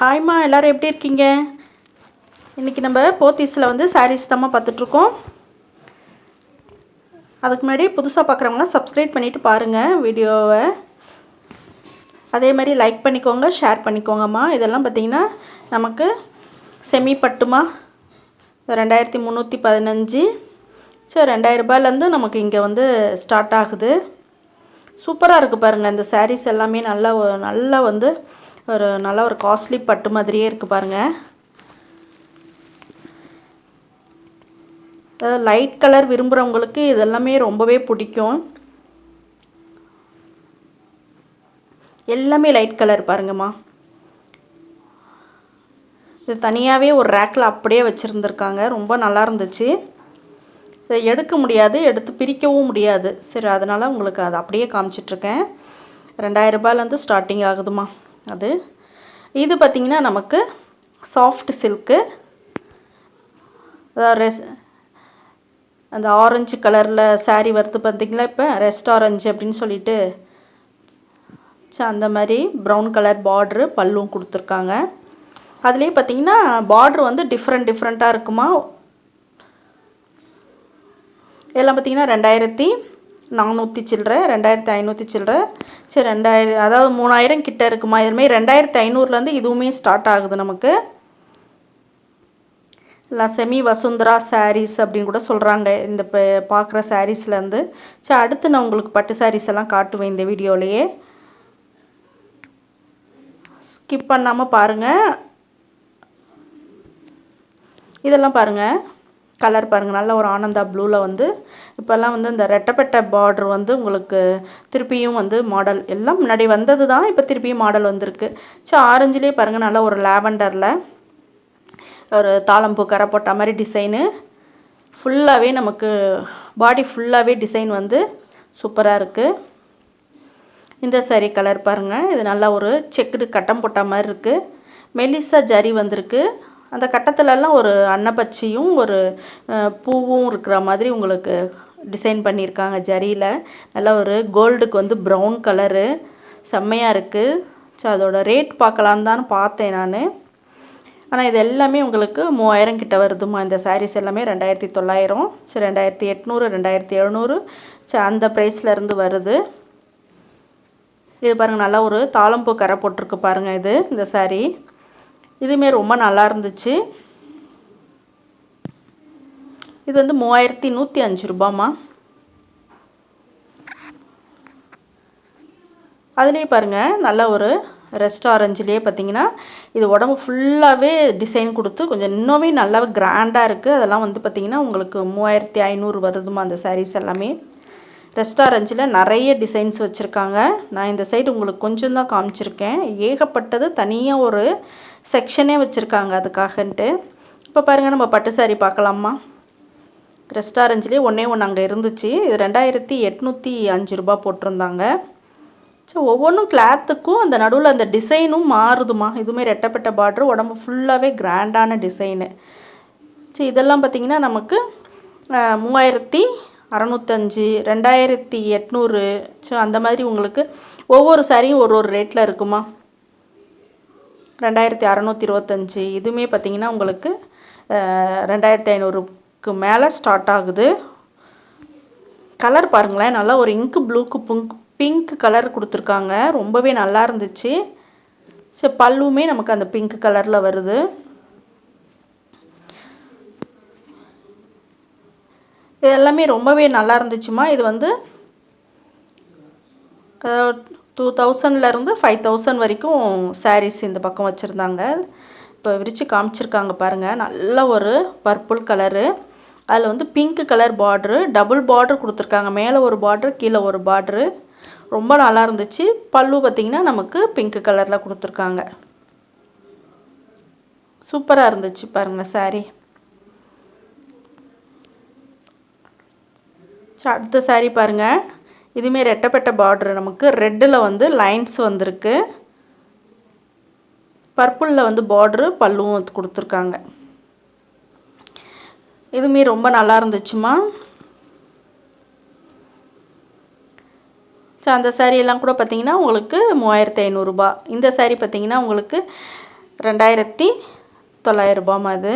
ஹாய்மா, எல்லோரும் எப்படி இருக்கீங்க? இன்றைக்கி நம்ம போத்தீஸில் வந்து சாரீஸ் தான் பார்த்துட்ருக்கோம். அதுக்கு முன்னாடி புதுசாக பார்க்குறவங்களாம் சப்ஸ்கிரைப் பண்ணிவிட்டு பாருங்கள் வீடியோவை. அதே மாதிரி லைக் பண்ணிக்கோங்க, ஷேர் பண்ணிக்கோங்கம்மா. இதெல்லாம் பார்த்திங்கன்னா நமக்கு செமி பட்டுமா 2315. சரி, 2000 ரூபாயிலேருந்து நமக்கு இங்கே வந்து ஸ்டார்ட் ஆகுது. சூப்பராக இருக்குது பாருங்கள். இந்த சாரீஸ் எல்லாமே நல்லா வந்து நல்ல ஒரு காஸ்ட்லி பட்டு மாதிரியே இருக்குது பாருங்கள். லைட் கலர் விரும்புகிறவங்களுக்கு இதெல்லாமே ரொம்பவே பிடிக்கும். எல்லாமே லைட் கலர் பாருங்கம்மா. இது தனியாகவே ஒரு ரேக்கில் அப்படியே வச்சுருந்துருக்காங்க. ரொம்ப நல்லா இருந்துச்சு. இதை எடுக்க முடியாது, எடுத்து பிரிக்கவும் முடியாது. சரி, அதனால் உங்களுக்கு அதை அப்படியே காமிச்சிட்ருக்கேன். 2000 ரூபாயிலேருந்து ஸ்டார்டிங் ஆகுதுமா. இது பார்த்திங்கன்னா நமக்கு சாஃப்ட் சில்க்கு, அதாவது அந்த ஆரஞ்சு கலரில் சாரீ வருது பார்த்திங்களா. இப்போ ரெஸ்ட் ஆரஞ்சு அப்படின்னு சொல்லிட்டு அந்த மாதிரி ப்ரௌன் கலர் பார்ட்ரு பல்லும் கொடுத்துருக்காங்க. அதுலேயே பார்த்திங்கன்னா பார்ட்ரு வந்து டிஃப்ரெண்ட்டாக இருக்குமா. இதெல்லாம் பார்த்திங்கன்னா 2400 சில்லற, 2500 சில்லற. சரி, 2000, அதாவது 3000 கிட்ட இருக்குமா. இதுமாதிரி 2500லேருந்து இதுவுமே ஸ்டார்ட் ஆகுது நமக்கு. இல்லை செமி வசுந்தரா சாரீஸ் அப்படின்னு கூட சொல்கிறாங்க இந்த பார்க்குற சாரீஸ்லேருந்து. சரி, அடுத்து நான் உங்களுக்கு பட்டு சாரீஸ் எல்லாம் காட்டுவேன் இந்த வீடியோலையே. ஸ்கிப் பண்ணாமல் பாருங்கள். இதெல்லாம் பாருங்கள், கலர் பாருங்கள். நல்ல ஒரு ஆனந்தா ப்ளூவில் வந்து இப்போல்லாம் வந்து இந்த ரெட்டப்பட்ட பார்டர் வந்து உங்களுக்கு திருப்பியும் வந்து மாடல் எல்லாம் முன்னாடி வந்தது தான், இப்போ திருப்பியும் மாடல் வந்திருக்கு. சரி, ஆரஞ்சுலேயே பாருங்கள், நல்ல ஒரு லாவெண்டரில் ஒரு தாளம்பூ கரை போட்ட மாதிரி டிசைனு. ஃபுல்லாகவே நமக்கு பாடி ஃபுல்லாகவே டிசைன் வந்து சூப்பராக இருக்குது. இந்த சாரீ கலர் பாருங்கள். இது நல்லா ஒரு செக்குடு கட்டம் போட்ட மாதிரி இருக்குது. மெலிசா ஜரி வந்திருக்கு. அந்த கட்டத்துலலாம் ஒரு அன்னப்பச்சியும் ஒரு பூவும் இருக்கிற மாதிரி உங்களுக்கு டிசைன் பண்ணியிருக்காங்க ஜரியில். நல்லா ஒரு கோல்டுக்கு வந்து ப்ரௌன் கலரு செம்மையாக இருக்குது. ஸோ அதோட ரேட் பார்க்கலான்னு தான் பார்த்தேன் நான். ஆனால் இது எல்லாமே உங்களுக்கு 3000 கிட்ட வருதுமா. இந்த சாரீஸ் எல்லாமே 2900. சரி, 2800, 2700. சரி, அந்த ப்ரைஸ்லேருந்து வருது. இது பாருங்கள், நல்லா ஒரு தாளம்பூ கரை போட்டிருக்கு பாருங்கள். இந்த சாரீ இதுவுமே ரொம்ப நல்லா இருந்துச்சு. இது வந்து 3105 ரூபாம்மா. அதுலேயே பாருங்கள், நல்ல ஒரு ரெஸ்ட் ஆரஞ்சுலேயே பார்த்திங்கன்னா இது உடம்பு ஃபுல்லாகவே டிசைன் கொடுத்து கொஞ்சம் இன்னுமே நல்லாவே கிராண்டாக இருக்குது. அதெல்லாம் வந்து பார்த்திங்கன்னா உங்களுக்கு 3500 வருதுமா அந்த சாரீஸ் எல்லாமே. ரெஸ்ட் ஆரஞ்சில் நிறைய டிசைன்ஸ் வச்சுருக்காங்க. நான் இந்த சைடு உங்களுக்கு கொஞ்சம் தான் காமிச்சிருக்கேன். ஏகப்பட்டது தனியாக ஒரு செக்ஷனே வச்சுருக்காங்க அதுக்காகன்ட்டு. இப்போ பாருங்கள், நம்ம பட்டு சாரீ பார்க்கலாமா. ரெஸ்ட் ஆரஞ்சிலே ஒன்றே ஒன்று அங்கே இருந்துச்சு. இது 2805 ரூபா போட்டிருந்தாங்க. ஸோ ஒவ்வொன்றும் கிளாத்துக்கும் அந்த நடுவில் அந்த டிசைனும் மாறுதுமா. இதுவுமே ரெட்டப்பட்ட பார்ட்ரு, உடம்பு ஃபுல்லாகவே கிராண்டான டிசைனு. ஸோ இதெல்லாம் பார்த்திங்கன்னா நமக்கு 3605, 2800. ஸோ அந்த மாதிரி உங்களுக்கு ஒவ்வொரு சாரியும் ஒரு ரேட்டில் இருக்குமா. 2625 இதுவுமே பார்த்திங்கன்னா உங்களுக்கு 2500க்கு மேலே ஸ்டார்ட் ஆகுது. கலர் பாருங்களேன், நல்லா ஒரு இங்கு ப்ளூக்கு பிங்க் கலர் கொடுத்துருக்காங்க. ரொம்பவே நல்லா இருந்துச்சு. சரி, பல்லுமே நமக்கு அந்த பிங்க் கலரில் வருது. இது எல்லாமே ரொம்பவே நல்லா இருந்துச்சுமா. இது வந்து 2000லேருந்து 5000 வரைக்கும் சாரீஸ் இந்த பக்கம் வச்சுருந்தாங்க. இப்போ விரித்து காமிச்சிருக்காங்க பாருங்கள். நல்ல ஒரு பர்பிள் கலரு, அதில் வந்து பிங்க் கலர் பார்ட்ரு, டபுள் பார்ட்ரு கொடுத்துருக்காங்க. மேலே ஒரு பார்ட்ரு, கீழே ஒரு பார்ட்ரு. ரொம்ப நல்லா இருந்துச்சு. பல்லு பார்த்திங்கன்னா நமக்கு பிங்க் கலரில் கொடுத்துருக்காங்க. சூப்பராக இருந்துச்சு பாருங்கள் சாரீ. அடுத்த சாரீ பாருங்கள். இதுவுமே ரெட்டப்பட்ட பார்ட்ரு, நமக்கு ரெட்டில் வந்து லைன்ஸ் வந்திருக்கு. பர்பிளில் வந்து பார்ட்ரு, பல்லுவும் கொடுத்துருக்காங்க. இதுவுமே ரொம்ப நல்லா இருந்துச்சுமா. ஸோ அந்த சாரியெல்லாம் கூட பார்த்திங்கன்னா உங்களுக்கு 3500 ரூபா. இந்த சாரீ பார்த்திங்கன்னா உங்களுக்கு 2900 அது.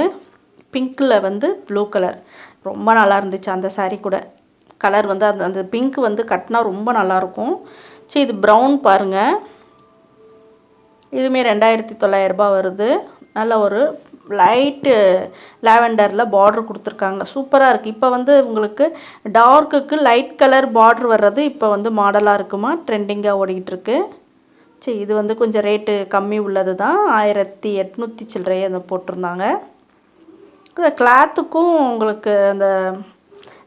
பிங்க்கில் வந்து ப்ளூ கலர் ரொம்ப நல்லா இருந்துச்சு அந்த சாரீ கூட. கலர் வந்து அந்த அந்த பிங்க் வந்து கட்டினா ரொம்ப நல்லாயிருக்கும். சரி, இது ப்ரௌன் பாருங்கள். இதுவுமே 2900 வருது. நல்ல ஒரு லைட்டு லாவெண்டரில் பார்டர் கொடுத்துருக்காங்க. சூப்பராக இருக்குது. இப்போ வந்து உங்களுக்கு டார்க்குக்கு லைட் கலர் பார்டர் வர்றது இப்போ வந்து மாடலாக இருக்குமா, ட்ரெண்டிங்காக ஓடிக்கிட்டுருக்கு. சரி, இது வந்து கொஞ்சம் ரேட்டு கம்மி உள்ளது தான். 1800 சில்லறையே அதை போட்டிருந்தாங்க. இந்த கிளாத்துக்கும் உங்களுக்கு அந்த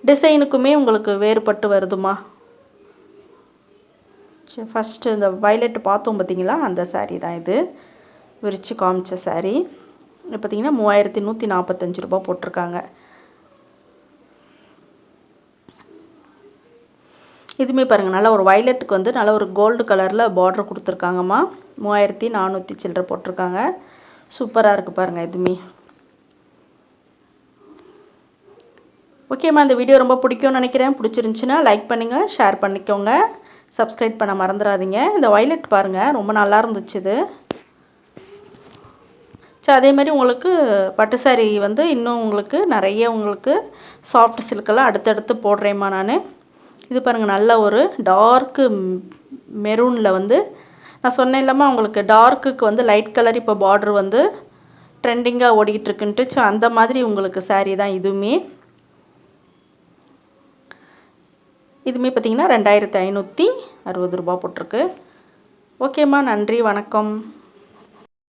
டிசைனுக்குமே உங்களுக்கு வேறுபட்டு வருதுமா. சரி, ஃபஸ்ட்டு இந்த வயலட் பார்த்தோம் பார்த்தீங்களா, அந்த சாரீ தான் இது. விரித்து காமிச்ச சாரீ. இது பார்த்திங்கன்னா 3145 போட்டிருக்காங்க. இதுவுமே பாருங்கள், நல்லா ஒரு வயலட்டுக்கு வந்து நல்ல ஒரு கோல்டு கலரில் பார்டர் கொடுத்துருக்காங்கம்மா. 3400 சில்லறை போட்டிருக்காங்க. சூப்பராக இருக்குது பாருங்கள் இதுவுமே. ஓகேம்மா, இந்த வீடியோ ரொம்ப பிடிக்கும்னு நினைக்கிறேன். பிடிச்சிருந்துச்சின்னா லைக் பண்ணுங்கள், ஷேர் பண்ணிக்கோங்க, சப்ஸ்கிரைப் பண்ண மறந்துடாதீங்க. இந்த வயலட் பாருங்கள், ரொம்ப நல்லா இருந்துச்சு இது. சரி, அதே மாதிரி உங்களுக்கு பட்டு சாரீ வந்து இன்னும் உங்களுக்கு நிறைய உங்களுக்கு சாஃப்ட் சில்கெல்லாம் அடுத்தடுத்து போடுறேம்மா நான். இது பாருங்கள், நல்ல ஒரு டார்க்கு மெரூனில் வந்து நான் சொன்னேன் இல்லாமல் உங்களுக்கு டார்க்குக்கு வந்து லைட் கலர் இப்போ பார்டர் வந்து ட்ரெண்டிங்காக ஓடிக்கிட்டு இருக்குன்ட்டு. ஸோ அந்த மாதிரி உங்களுக்கு சாரீ தான் இதுவுமே. இதுவுமே பார்த்திங்கன்னா 2560 போட்டிருக்கு. ஓகேம்மா, நன்றி, வணக்கம்.